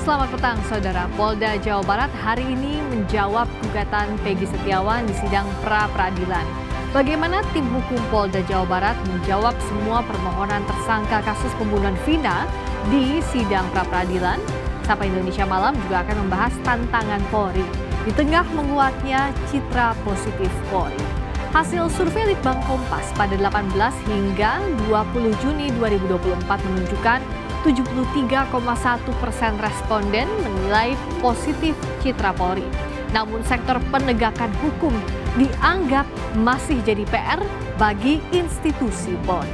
Selamat petang, Saudara. Polda Jawa Barat hari ini menjawab gugatan Peggy Setiawan di sidang pra-peradilan. Bagaimana tim hukum Polda Jawa Barat menjawab semua permohonan tersangka kasus pembunuhan Vina di sidang pra-peradilan? Sapa Indonesia Malam juga akan membahas tantangan Polri di tengah menguatnya citra positif Polri. Hasil survei Litbang Kompas pada 18 hingga 20 Juni 2024 menunjukkan 73,1% responden menilai positif citra Polri. Namun sektor penegakan hukum dianggap masih jadi PR bagi institusi Polri.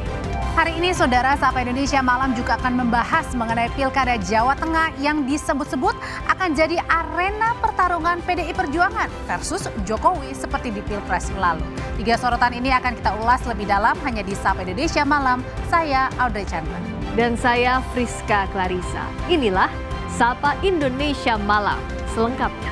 Hari ini Saudara, Sapa Indonesia Malam juga akan membahas mengenai Pilkada Jawa Tengah yang disebut-sebut akan jadi arena pertarungan PDI Perjuangan versus Jokowi seperti di Pilpres lalu. 3 sorotan ini akan kita ulas lebih dalam hanya di Sapa Indonesia Malam. Saya Audrey Chandra. Dan saya Friska Clarissa. Inilah Sapa Indonesia Malam selengkapnya.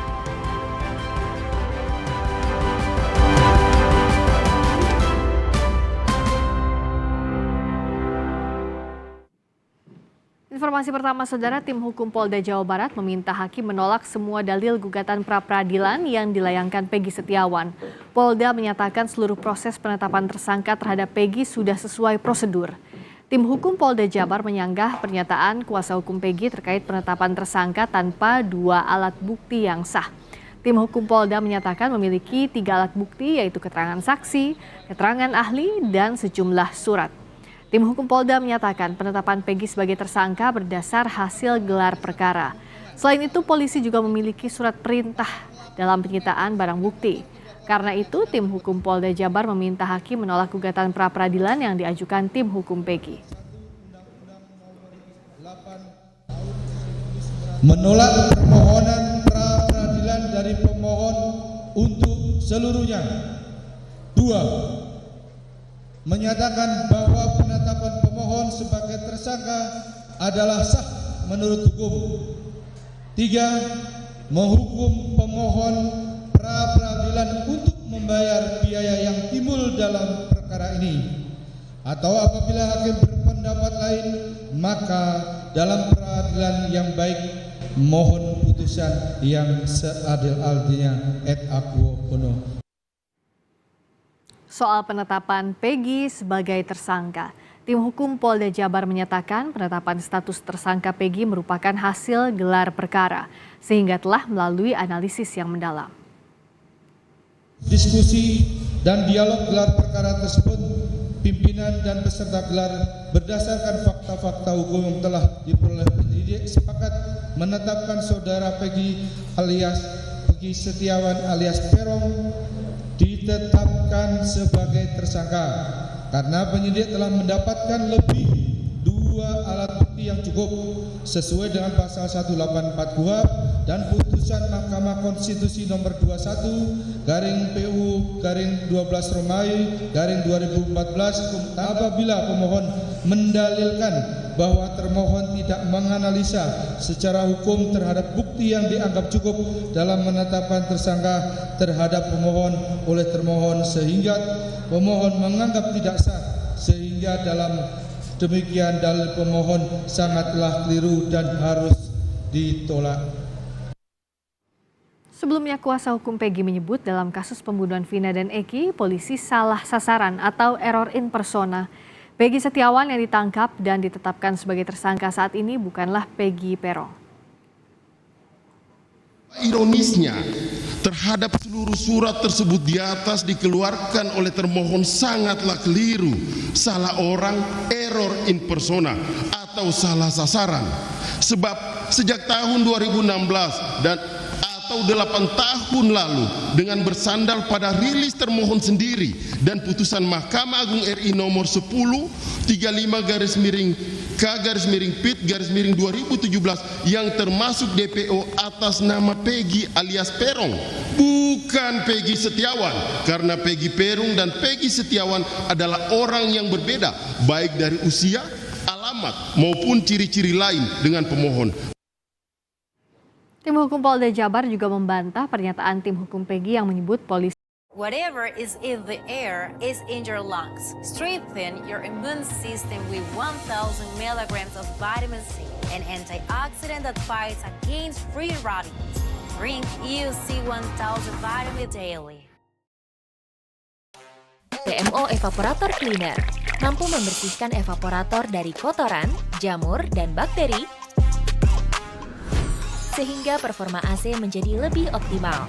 Informasi pertama, Saudara, tim hukum Polda Jawa Barat meminta hakim menolak semua dalil gugatan pra-peradilan yang dilayangkan Peggy Setiawan. Polda menyatakan seluruh proses penetapan tersangka terhadap Peggy sudah sesuai prosedur. Tim hukum Polda Jabar menyanggah pernyataan kuasa hukum Peggy terkait penetapan tersangka tanpa 2 alat bukti yang sah. Tim hukum Polda menyatakan memiliki 3 alat bukti, yaitu keterangan saksi, keterangan ahli, dan sejumlah surat. Tim hukum Polda menyatakan penetapan Peggy sebagai tersangka berdasar hasil gelar perkara. Selain itu, polisi juga memiliki surat perintah dalam penyitaan barang bukti. Karena itu, tim hukum Polda Jabar meminta hakim menolak gugatan pra-peradilan yang diajukan tim hukum Peggy. Menolak permohonan pra-peradilan dari pemohon untuk seluruhnya. 2. Menyatakan bahwa penetapan pemohon sebagai tersangka adalah sah menurut hukum. 3. Menghukum pemohon pra-peradilan untuk membayar biaya yang timbul dalam perkara ini. Atau apabila hakim berpendapat lain, maka dalam peradilan yang baik mohon putusan yang seadil-adilnya et aquo bono. Soal penetapan Peggy sebagai tersangka, tim hukum Polda Jabar menyatakan penetapan status tersangka Peggy merupakan hasil gelar perkara, sehingga telah melalui analisis yang mendalam. Diskusi dan dialog gelar perkara tersebut, pimpinan dan peserta gelar berdasarkan fakta-fakta hukum yang telah diperoleh penyidik sepakat menetapkan saudara Peggy Setiawan alias Peron ditetapkan sebagai tersangka karena penyidik telah mendapatkan lebih 2 alat bukti yang cukup sesuai dengan pasal 184 KUHP dan putusan Mahkamah Konstitusi nomor 21/PU/12 Romawi/2014 apabila pemohon mendalilkan bahwa termohon tidak menganalisa secara hukum terhadap bukti yang dianggap cukup dalam menetapkan tersangka terhadap pemohon oleh termohon sehingga pemohon menganggap tidak sah, sehingga dalam demikian dalil pemohon sangatlah keliru dan harus ditolak. Sebelumnya, kuasa hukum Peggy menyebut dalam kasus pembunuhan Vina dan Eki, polisi salah sasaran atau error in persona. Peggy Setiawan yang ditangkap dan ditetapkan sebagai tersangka saat ini bukanlah Peggy Peron. Ironisnya, terhadap seluruh surat tersebut di atas dikeluarkan oleh termohon sangatlah keliru, salah orang, error in persona, atau salah sasaran. Sebab sejak tahun 2016 dan atau 8 tahun lalu dengan bersandar pada rilis termohon sendiri dan putusan Mahkamah Agung RI nomor 10-35-K-PIT-2017 yang termasuk DPO atas nama Peggy alias Peron, bukan Peggy Setiawan, karena Peggy Peron dan Peggy Setiawan adalah orang yang berbeda baik dari usia, alamat maupun ciri-ciri lain dengan pemohon. Tim hukum Polda Jabar juga membantah pernyataan tim hukum Peggy yang menyebut polisi Whatever is in the air is in your lungs. Strengthen your immune system with 1,000 milligrams of vitamin C, an antioxidant that fights against free radicals. Drink UC 1000 Vitamin daily. TMO Evaporator Cleaner mampu membersihkan evaporator dari kotoran, jamur, dan bakteri sehingga performa AC menjadi lebih optimal.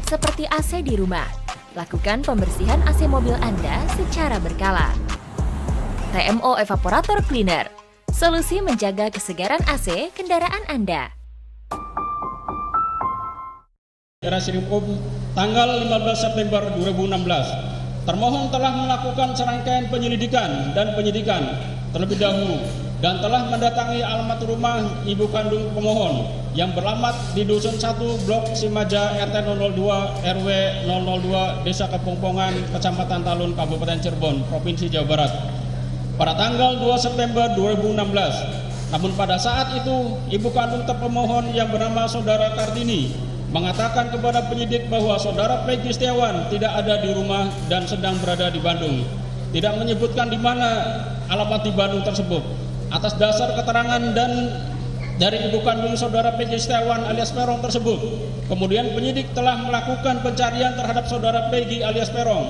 Seperti AC di rumah, lakukan pembersihan AC mobil Anda secara berkala. TMO Evaporator Cleaner, solusi menjaga kesegaran AC kendaraan Anda. Daerah Sirikup, tanggal 15 September 2016. Termohon telah melakukan serangkaian penyelidikan dan penyidikan terlebih dahulu dan telah mendatangi alamat rumah ibu kandung pemohon yang beralamat di Dusun 1 Blok Simaja RT 002 RW 002 Desa Kepongpongan Kecamatan Talun Kabupaten Cirebon Provinsi Jawa Barat pada tanggal 2 September 2016. Namun pada saat itu ibu kandung terpemohon yang bernama Saudara Kartini mengatakan kepada penyidik bahwa Saudara Peggy Setiawan tidak ada di rumah dan sedang berada di Bandung. Tidak menyebutkan di mana alamat di Bandung tersebut. Atas dasar keterangan dan dari ibu kandung Saudara Peggy Setiawan alias Peron tersebut, kemudian penyidik telah melakukan pencarian terhadap Saudara Peggy alias Peron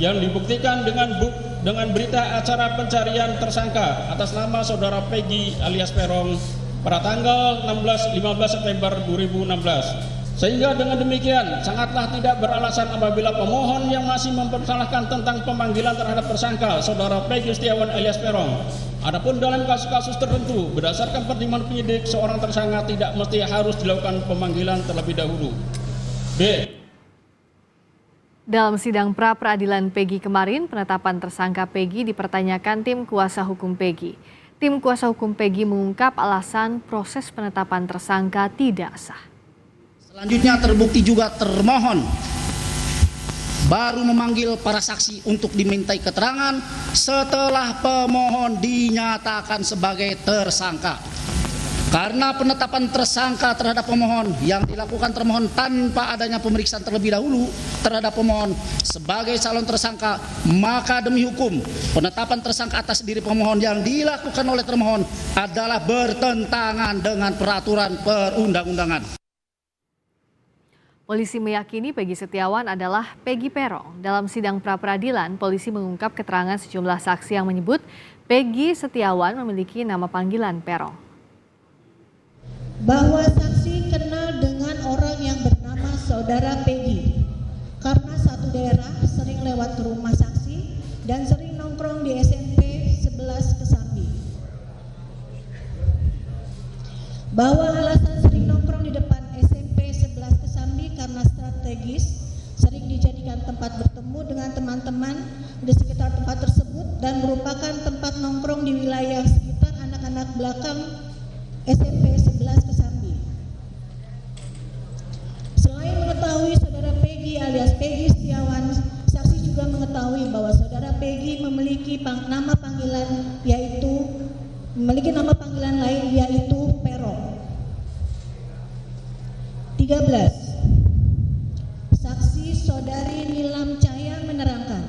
yang dibuktikan dengan berita acara pencarian tersangka atas nama Saudara Peggy alias Peron pada tanggal 15 September 2016. Sehingga dengan demikian sangatlah tidak beralasan apabila pemohon yang masih mempersalahkan tentang pemanggilan terhadap tersangka Saudara Peggy Setiawan alias Peron. Adapun dalam kasus-kasus tertentu berdasarkan pertimbangan penyidik seorang tersangka tidak mesti harus dilakukan pemanggilan terlebih dahulu. B. Dalam sidang pra-peradilan Peggy kemarin, penetapan tersangka Peggy dipertanyakan tim kuasa hukum Peggy. Tim kuasa hukum Peggy mengungkap alasan proses penetapan tersangka tidak sah. Selanjutnya terbukti juga termohon baru memanggil para saksi untuk dimintai keterangan setelah pemohon dinyatakan sebagai tersangka. Karena penetapan tersangka terhadap pemohon yang dilakukan termohon tanpa adanya pemeriksaan terlebih dahulu terhadap pemohon sebagai calon tersangka, maka demi hukum penetapan tersangka atas diri pemohon yang dilakukan oleh termohon adalah bertentangan dengan peraturan perundang-undangan. Polisi meyakini Peggy Setiawan adalah Peggy Peron. Dalam sidang pra-peradilan, polisi mengungkap keterangan sejumlah saksi yang menyebut Peggy Setiawan memiliki nama panggilan Peron. Bahwa saksi kenal dengan orang yang bernama Saudara Peggy karena satu daerah sering lewat ke rumah saksi dan sering nongkrong di SMP 11 Kesambi. Bahwa alasan sering nongkrong di depan SMP 11 Kesambi karena strategis, sering dijadikan tempat bertemu dengan teman-teman di sekitar tempat tersebut dan merupakan tempat nongkrong di wilayah sekitar anak-anak belakang SMP 11 Kesambi. Selain mengetahui Saudara Peggy alias Peggy Setiawan, saksi juga mengetahui bahwa Saudara Peggy memiliki nama panggilan lain yaitu Peron. 13. Saksi Saudari Nilam Cahya menerangkan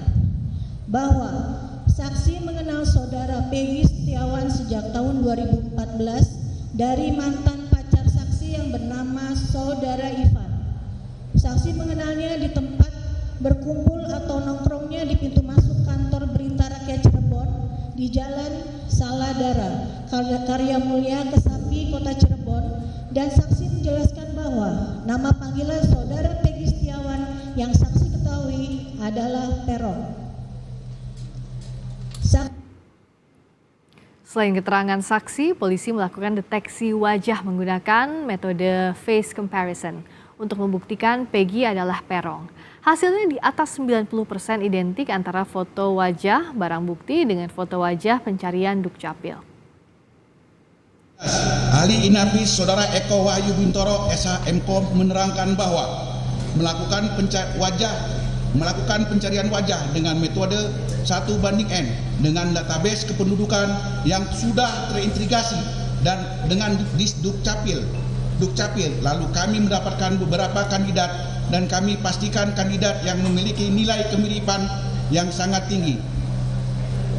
bahwa saksi mengenal Saudara Peggy Setiawan sejak tahun 2014 dari mantan pacar saksi yang bernama Saudara Ivan. Saksi mengenalnya di tempat berkumpul atau nongkrongnya di pintu masuk kantor Berita Rakyat Cirebon di Jalan Saladara, Karya Mulia, Kesambi, Kota Cirebon, dan saksi menjelaskan bahwa nama panggilan Saudara Peggy Setiawan yang saksi ketahui adalah Peron. Selain keterangan saksi, polisi melakukan deteksi wajah menggunakan metode face comparison untuk membuktikan Peggy adalah Peron. Hasilnya di atas 90% identik antara foto wajah barang bukti dengan foto wajah pencarian Dukcapil. Ahli Inafis Saudara Eko Wahyu Bintoro SHMKOM menerangkan bahwa melakukan pencarian wajah dengan metode 1:N dengan database kependudukan yang sudah terintegrasi dan dengan Dukcapil. Lalu kami mendapatkan beberapa kandidat dan kami pastikan kandidat yang memiliki nilai kemiripan yang sangat tinggi.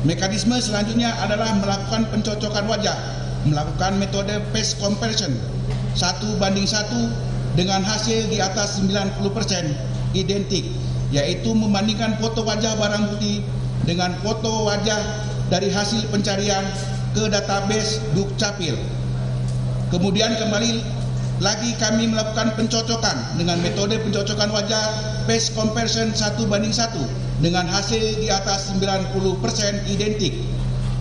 Mekanisme selanjutnya adalah melakukan pencocokan wajah, melakukan metode face comparison 1:1 dengan hasil di atas 90% identik, yaitu membandingkan foto wajah barang bukti dengan foto wajah dari hasil pencarian ke database Dukcapil. Kemudian kembali lagi kami melakukan pencocokan dengan metode pencocokan wajah face comparison 1:1 dengan hasil di atas 90% identik,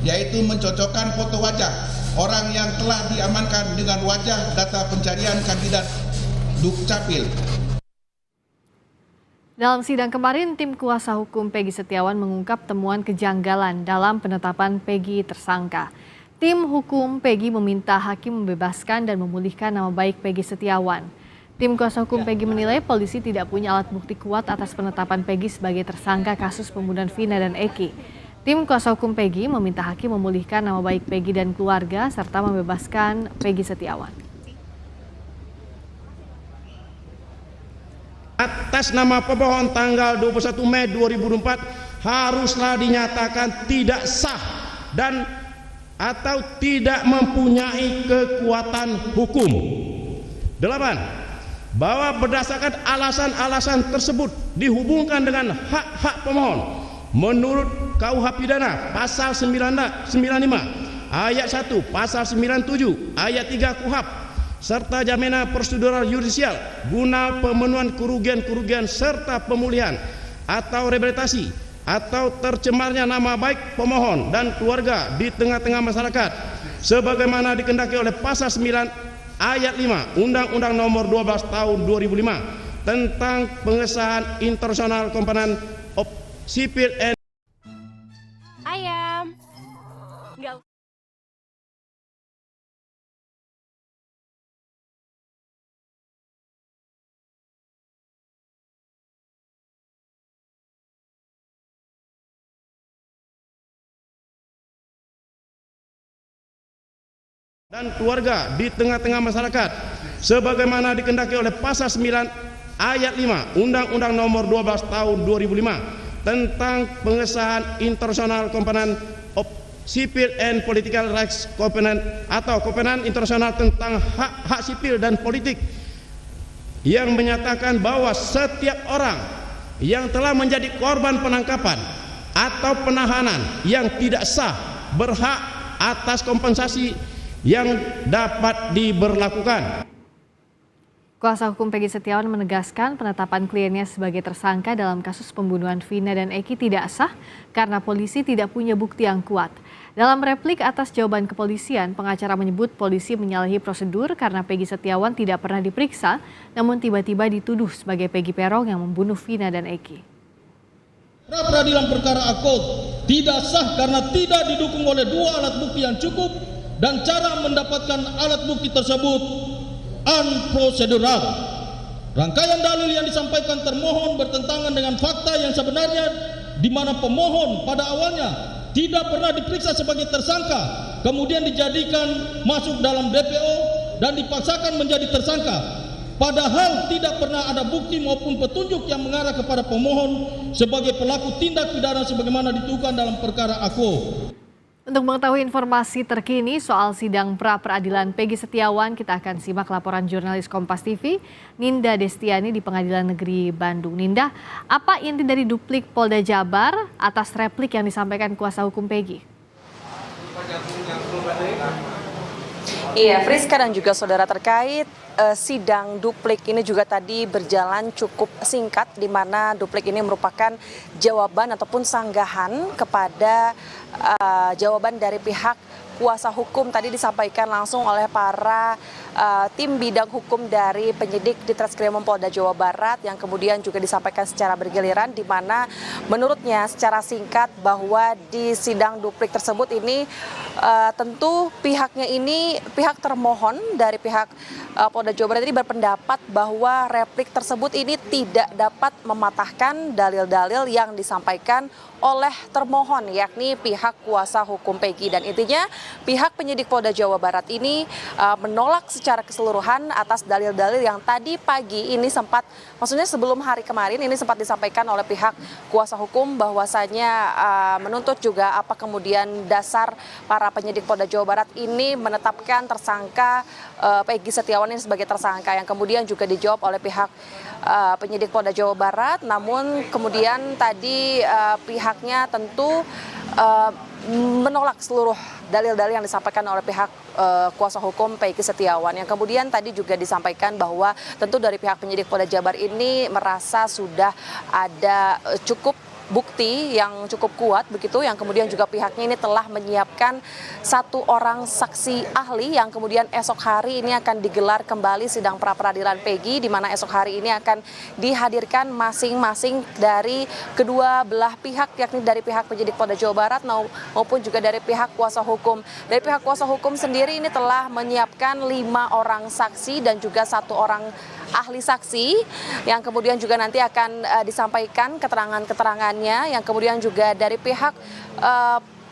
yaitu mencocokkan foto wajah orang yang telah diamankan dengan wajah data pencarian kandidat Dukcapil. Dalam sidang kemarin, tim kuasa hukum Peggy Setiawan mengungkap temuan kejanggalan dalam penetapan Peggy tersangka. Tim hukum Peggy meminta hakim membebaskan dan memulihkan nama baik Peggy Setiawan. Tim kuasa hukum Peggy menilai polisi tidak punya alat bukti kuat atas penetapan Peggy sebagai tersangka kasus pembunuhan Vina dan Eki. Tim kuasa hukum Peggy meminta hakim memulihkan nama baik Peggy dan keluarga serta membebaskan Peggy Setiawan. Atas nama pemohon tanggal 21 Mei 2024 haruslah dinyatakan tidak sah dan atau tidak mempunyai kekuatan hukum. 8. Bahwa berdasarkan alasan-alasan tersebut dihubungkan dengan hak-hak pemohon menurut KUH Pidana pasal 95 ayat 1, pasal 97 ayat 3 KUHP serta jaminan prosedural yudisial guna pemenuhan kerugian-kerugian serta pemulihan atau rehabilitasi atau tercemarnya nama baik pemohon dan keluarga di tengah-tengah masyarakat sebagaimana dikehendaki oleh pasal 9 ayat 5 Undang-Undang Nomor 12 Tahun 2005 tentang pengesahan International Covenant of Civil and Ayam. dan keluarga di tengah-tengah masyarakat sebagaimana dikehendaki oleh pasal 9 ayat 5 Undang-Undang Nomor 12 Tahun 2005 tentang pengesahan International Covenant of Civil and Political Rights Covenant atau Covenant Internasional tentang hak sipil dan politik yang menyatakan bahwa setiap orang yang telah menjadi korban penangkapan atau penahanan yang tidak sah berhak atas kompensasi yang dapat diberlakukan. Kuasa hukum Peggy Setiawan menegaskan penetapan kliennya sebagai tersangka dalam kasus pembunuhan Vina dan Eki tidak sah karena polisi tidak punya bukti yang kuat. Dalam replik atas jawaban kepolisian, pengacara menyebut polisi menyalahi prosedur karena Peggy Setiawan tidak pernah diperiksa, namun tiba-tiba dituduh sebagai Peggy Peron yang membunuh Vina dan Eki. Pra-peradilan perkara Akut tidak sah karena tidak didukung oleh dua alat bukti yang cukup dan cara mendapatkan alat bukti tersebut unprocedural. Rangkaian dalil yang disampaikan termohon bertentangan dengan fakta yang sebenarnya di mana pemohon pada awalnya tidak pernah diperiksa sebagai tersangka, kemudian dijadikan masuk dalam DPO dan dipaksakan menjadi tersangka. Padahal tidak pernah ada bukti maupun petunjuk yang mengarah kepada pemohon sebagai pelaku tindak pidana sebagaimana dituduhkan dalam perkara Ako. Untuk mengetahui informasi terkini soal sidang pra-peradilan Peggy Setiawan, kita akan simak laporan jurnalis Kompas TV, Ninda Destiani di Pengadilan Negeri Bandung. Ninda, apa inti dari duplik Polda Jabar atas replik yang disampaikan kuasa hukum Peggy? Iya, Friska dan juga saudara, terkait sidang duplik ini juga tadi berjalan cukup singkat, di mana duplik ini merupakan jawaban ataupun sanggahan kepada jawaban dari pihak kuasa hukum. Tadi disampaikan langsung oleh para tim bidang hukum dari penyidik di Treskrimum Polda Jawa Barat yang kemudian juga disampaikan secara bergiliran, di mana menurutnya secara singkat bahwa di sidang duplik tersebut ini tentu pihaknya ini pihak termohon dari pihak Polda Jawa Barat ini berpendapat bahwa replik tersebut ini tidak dapat mematahkan dalil-dalil yang disampaikan oleh termohon, yakni pihak kuasa hukum Peggy. Dan intinya pihak penyidik Polda Jawa Barat ini menolak secara keseluruhan atas dalil-dalil yang tadi pagi ini sempat, maksudnya sebelum hari kemarin ini sempat disampaikan oleh pihak kuasa hukum bahwasanya menuntut juga apa kemudian dasar para penyidik Polda Jawa Barat ini menetapkan tersangka Peggy Setiawan ini sebagai tersangka, yang kemudian juga dijawab oleh pihak penyidik Polda Jawa Barat. Namun kemudian tadi pihaknya tentu menolak seluruh dalil-dalil yang disampaikan oleh pihak kuasa hukum Peggy Setiawan, yang kemudian tadi juga disampaikan bahwa tentu dari pihak penyidik Polda Jabar ini merasa sudah ada cukup bukti yang cukup kuat begitu, yang kemudian juga pihaknya ini telah menyiapkan 1 orang saksi ahli yang kemudian esok hari ini akan digelar kembali sidang pra peradilan Peggy, di mana esok hari ini akan dihadirkan masing-masing dari kedua belah pihak, yakni dari pihak penyidik Polda Jawa Barat maupun juga dari pihak kuasa hukum. Dari pihak kuasa hukum sendiri ini telah menyiapkan 5 orang saksi dan juga 1 orang ahli saksi yang kemudian juga nanti akan disampaikan keterangan-keterangannya, yang kemudian juga dari pihak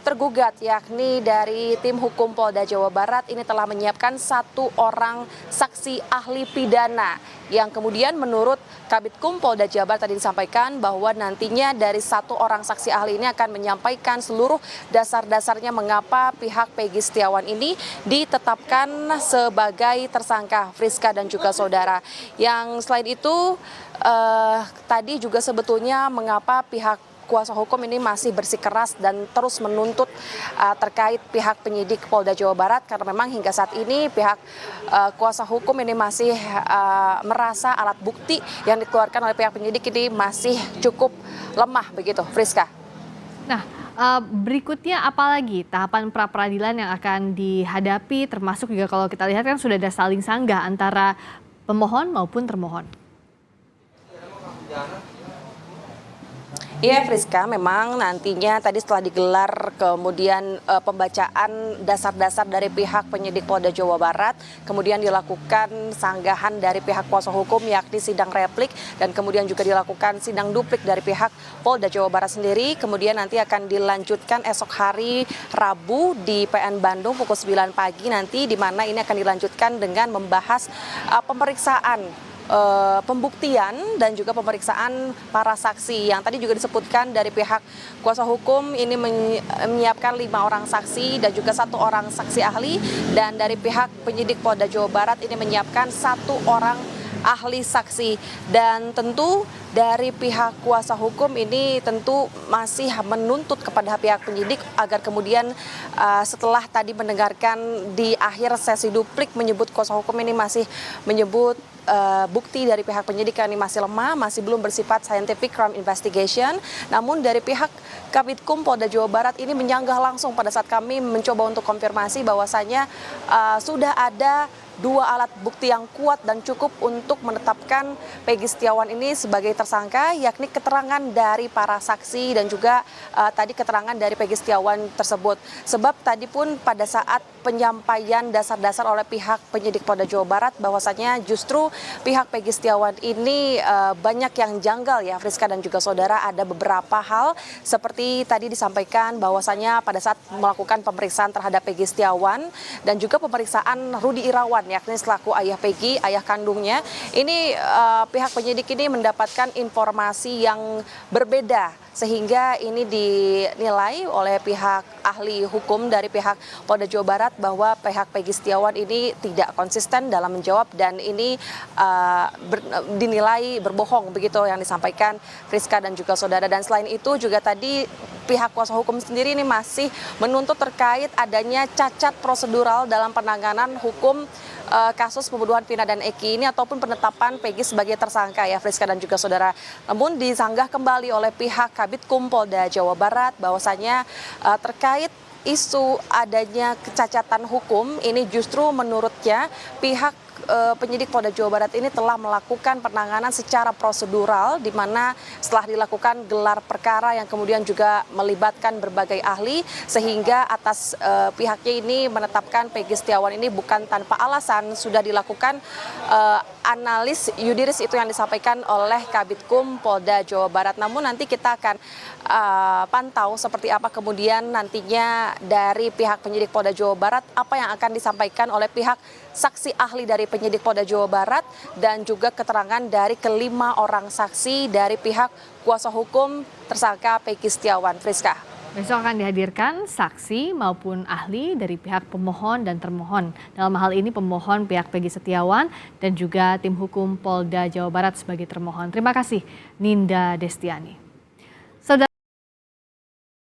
tergugat yakni dari tim hukum Polda Jawa Barat ini telah menyiapkan 1 orang saksi ahli pidana, yang kemudian menurut Kabitkum Polda Jabar tadi disampaikan bahwa nantinya dari 1 orang saksi ahli ini akan menyampaikan seluruh dasar-dasarnya mengapa pihak Peggy Setiawan ini ditetapkan sebagai tersangka, Friska dan juga saudara. Yang selain itu tadi juga sebetulnya mengapa pihak kuasa hukum ini masih bersikeras dan terus menuntut terkait pihak penyidik Polda Jawa Barat, karena memang hingga saat ini pihak kuasa hukum ini masih merasa alat bukti yang dikeluarkan oleh pihak penyidik ini masih cukup lemah begitu, Friska. Nah, berikutnya apalagi tahapan pra peradilan yang akan dihadapi, termasuk juga kalau kita lihat kan sudah ada saling sanggah antara pemohon maupun termohon. Iya, Friska, memang nantinya tadi setelah digelar kemudian pembacaan dasar-dasar dari pihak penyidik Polda Jawa Barat, kemudian dilakukan sanggahan dari pihak kuasa hukum yakni sidang replik, dan kemudian juga dilakukan sidang duplik dari pihak Polda Jawa Barat sendiri. Kemudian nanti akan dilanjutkan esok hari Rabu di PN Bandung pukul 9 pagi nanti, di mana ini akan dilanjutkan dengan membahas pemeriksaan pembuktian dan juga pemeriksaan para saksi yang tadi juga disebutkan dari pihak kuasa hukum ini menyiapkan 5 orang saksi dan juga 1 orang saksi ahli, dan dari pihak penyidik Polda Jawa Barat ini menyiapkan 1 orang ahli saksi. Dan tentu dari pihak kuasa hukum ini tentu masih menuntut kepada pihak penyidik agar kemudian setelah tadi mendengarkan di akhir sesi duplik menyebut kuasa hukum ini masih menyebut bukti dari pihak penyidik ini masih lemah, masih belum bersifat scientific crime investigation. Namun dari pihak Kabitkum Polda Jawa Barat ini menyanggah langsung pada saat kami mencoba untuk konfirmasi bahwasanya sudah ada 2 alat bukti yang kuat dan cukup untuk menetapkan Peggy Setiawan ini sebagai tersangka, yakni keterangan dari para saksi dan juga tadi keterangan dari Peggy Setiawan tersebut. Sebab tadi pun pada saat penyampaian dasar-dasar oleh pihak penyidik Polda Jawa Barat bahwasanya justru pihak Peggy Setiawan ini banyak yang janggal ya, Friska dan juga saudara. Ada beberapa hal seperti tadi disampaikan bahwasanya pada saat melakukan pemeriksaan terhadap Peggy Setiawan dan juga pemeriksaan Rudi Irawan yakni selaku ayah Peggy, ayah kandungnya, ini pihak penyidik ini mendapatkan informasi yang berbeda, sehingga ini dinilai oleh pihak ahli hukum dari pihak Polda Jawa Barat bahwa pihak Peggy Setiawan ini tidak konsisten dalam menjawab, dan ini dinilai berbohong begitu yang disampaikan Friska dan juga saudara. Dan selain itu juga tadi pihak kuasa hukum sendiri ini masih menuntut terkait adanya cacat prosedural dalam penanganan hukum kasus pembunuhan Vina dan Eki ini ataupun penetapan Peggy sebagai tersangka ya, Friska dan juga saudara. Namun disanggah kembali oleh pihak Kabitkum Polda Jawa Barat bahwasanya terkait isu adanya kecacatan hukum ini justru menurutnya pihak penyidik Polda Jawa Barat ini telah melakukan penanganan secara prosedural, di mana setelah dilakukan gelar perkara yang kemudian juga melibatkan berbagai ahli, sehingga atas pihaknya ini menetapkan Peggy Setiawan ini bukan tanpa alasan. Sudah dilakukan analis yudiris itu yang disampaikan oleh Kabitkum Polda Jawa Barat. Namun nanti kita akan pantau seperti apa kemudian nantinya dari pihak penyidik Polda Jawa Barat, apa yang akan disampaikan oleh pihak saksi ahli dari penyidik Polda Jawa Barat dan juga keterangan dari kelima orang saksi dari pihak kuasa hukum tersangka Peggy Setiawan. Friska. Besok akan dihadirkan saksi maupun ahli dari pihak pemohon dan termohon. Dalam hal ini pemohon pihak Peggy Setiawan dan juga tim hukum Polda Jawa Barat sebagai termohon. Terima kasih Ninda Destiani.